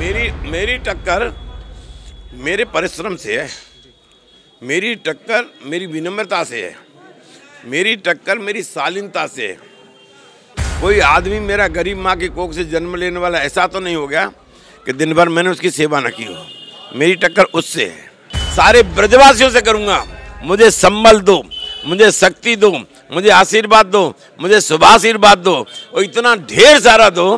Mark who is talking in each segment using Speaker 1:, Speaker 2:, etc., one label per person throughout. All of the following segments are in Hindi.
Speaker 1: मेरी टक्कर मेरे परिश्रम से है, मेरी टक्कर मेरी विनम्रता से है, मेरी टक्कर मेरी शालीनता से है। कोई आदमी मेरा गरीब माँ की कोख से जन्म लेने वाला ऐसा तो नहीं हो गया कि दिन भर मैंने उसकी सेवा न की हो। मेरी टक्कर उससे है। सारे ब्रजवासियों से करूँगा, मुझे संबल दो, मुझे शक्ति दो, मुझे आशीर्वाद दो, मुझे शुभाशीर्वाद दो और इतना ढेर सारा दो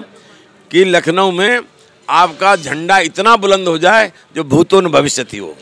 Speaker 1: कि लखनऊ में आपका झंडा इतना बुलंद हो जाए जो भूतों न भविष्यति हो।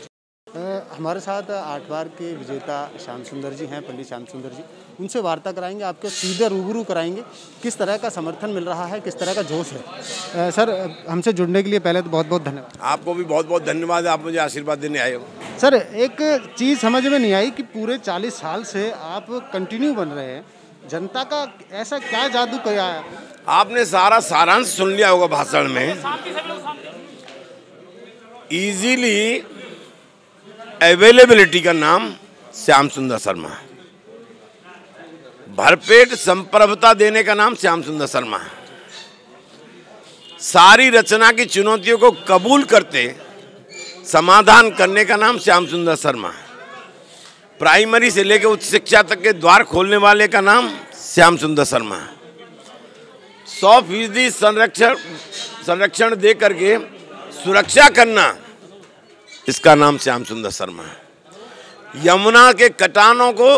Speaker 2: हमारे साथ 8 बार के विजेता श्याम सुंदर जी हैं, पंडित श्याम सुंदर जी। उनसे वार्ता कराएंगे, आपको सीधे रूबरू कराएंगे किस तरह का समर्थन मिल रहा है, किस तरह का जोश है। सर, हमसे जुड़ने के लिए पहले तो बहुत बहुत धन्यवाद।
Speaker 1: आपको भी बहुत बहुत धन्यवाद, आप मुझे आशीर्वाद देने आए हो।
Speaker 2: सर, एक चीज़ समझ में नहीं आई कि पूरे 40 साल से आप कंटिन्यू बन रहे हैं, जनता का ऐसा क्या जादू किया है?
Speaker 1: आपने सारा सारांश सुन लिया होगा भाषण में। इजीली अवेलेबिलिटी का नाम श्याम सुंदर शर्मा, भरपेट संप्रभुता देने का नाम श्याम सुंदर शर्मा, सारी रचना की चुनौतियों को कबूल करते समाधान करने का नाम श्याम सुंदर शर्मा, प्राइमरी से लेकर उच्च शिक्षा तक के द्वार खोलने वाले का नाम श्याम सुंदर शर्मा, 100% संरक्षण दे करके सुरक्षा करना, इसका नाम श्याम सुंदर शर्मा है। यमुना के कटानों को,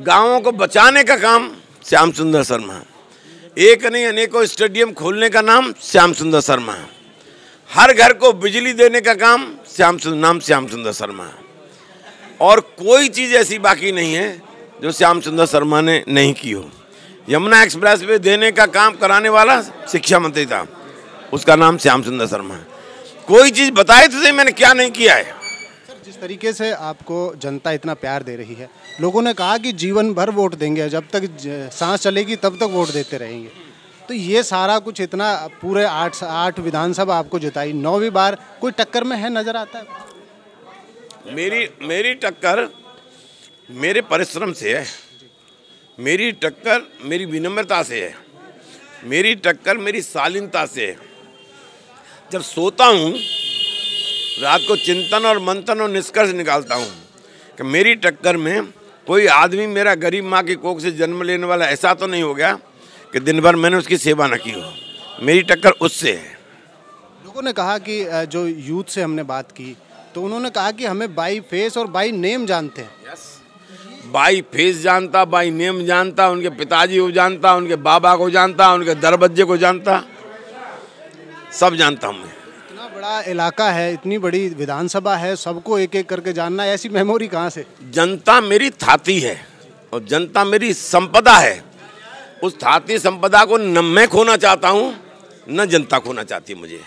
Speaker 1: गांवों को बचाने का काम श्याम सुंदर शर्मा है। एक नहीं अनेकों स्टेडियम खोलने का नाम श्याम सुंदर शर्मा है। हर घर को बिजली देने का काम श्याम सुंदर शर्मा है। और कोई चीज़ ऐसी बाकी नहीं है जो श्याम सुंदर शर्मा ने नहीं की हो। यमुना एक्सप्रेस वे देने का काम कराने वाला शिक्षा मंत्री था, उसका नाम श्याम सुंदर शर्मा है। कोई चीज़ बताए तो सही मैंने क्या नहीं किया है।
Speaker 2: सर, जिस तरीके से आपको जनता इतना प्यार दे रही है, लोगों ने कहा कि जीवन भर वोट देंगे, जब तक सांस चलेगी तब तक वोट देते रहेंगे। तो ये सारा कुछ इतना पूरे 8 विधानसभा आपको जिताई, 9वीं बार कोई टक्कर में है, नजर आता है?
Speaker 1: मेरी टक्कर मेरे परिश्रम से है, मेरी टक्कर मेरी विनम्रता से है, मेरी टक्कर मेरी शालीनता से है। जब सोता हूँ रात को चिंतन और मंथन और निष्कर्ष निकालता हूँ कि मेरी टक्कर में कोई आदमी मेरा गरीब माँ की कोख से जन्म लेने वाला ऐसा तो नहीं हो गया कि दिन भर मैंने उसकी सेवा न की हो। मेरी टक्कर उससे है।
Speaker 2: लोगों ने कहा कि जो यूथ से हमने बात की तो उन्होंने कहा कि हमें बाई फेस और बाई नेम जानते हैं।
Speaker 1: बाई फेस जानता, बाई नेम जानता, उनके पिताजी को जानता, उनके बाबा को जानता, उनके दरबज्जे को जानता, सब जानता हूँ मैं।
Speaker 2: इतना बड़ा इलाका है, इतनी बड़ी विधानसभा है, सबको एक एक करके जानना, ऐसी मेमोरी कहाँ से?
Speaker 1: जनता मेरी थाती है और जनता मेरी संपदा है। उस थाती संपदा को न मैं खोना चाहता हूँ न जनता खोना चाहती मुझे।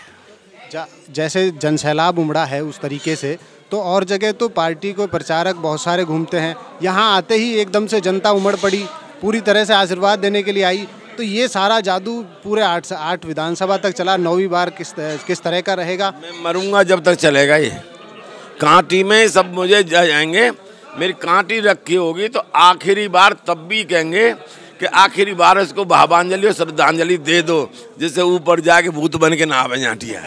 Speaker 2: जैसे जनसैलाब उमड़ा है उस तरीके से तो और जगह तो पार्टी को प्रचारक बहुत सारे घूमते हैं, यहाँ आते ही एकदम से जनता उमड़ पड़ी, पूरी तरह से आशीर्वाद देने के लिए आई। तो ये सारा जादू पूरे 8 विधानसभा तक चला, 9वीं बार किस तरह का रहेगा?
Speaker 1: मैं मरूंगा जब तक चलेगा ये। कांटी में सब मुझे जाएंगे, मेरी कांटी रखी होगी तो आखिरी बार तब भी कहेंगे कि आखिरी बार इसको भावांजलि और श्रद्धांजलि दे दो, जिससे ऊपर जाके भूत बन के ना आवे जाटिया।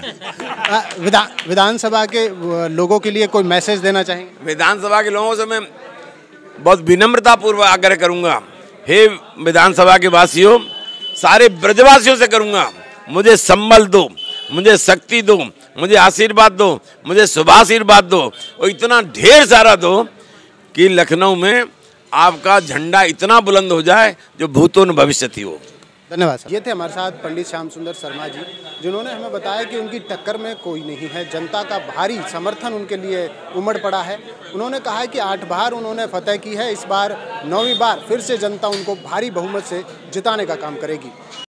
Speaker 2: विधानसभा के लोगों के लिए कोई मैसेज देना चाहेंगे?
Speaker 1: विधानसभा के लोगों से मैं बहुत विनम्रतापूर्वक आग्रह करूंगा, हे विधानसभा के वासियों, सारे ब्रजवासियों से करूंगा, मुझे संबल दो, मुझे शक्ति दो, मुझे आशीर्वाद दो, मुझे शुभाशीर्वाद दो और इतना ढेर सारा दो कि लखनऊ में आपका झंडा इतना बुलंद हो जाए जो भूतों न भविष्यति हो।
Speaker 2: धन्यवाद सर। ये थे हमारे साथ पंडित श्याम सुंदर शर्मा जी, जिन्होंने हमें बताया कि उनकी टक्कर में कोई नहीं है, जनता का भारी समर्थन उनके लिए उमड़ पड़ा है। उन्होंने कहा है कि 8 बार उन्होंने फतह की है, इस बार 9वीं बार फिर से जनता उनको भारी बहुमत से जिताने का काम करेगी।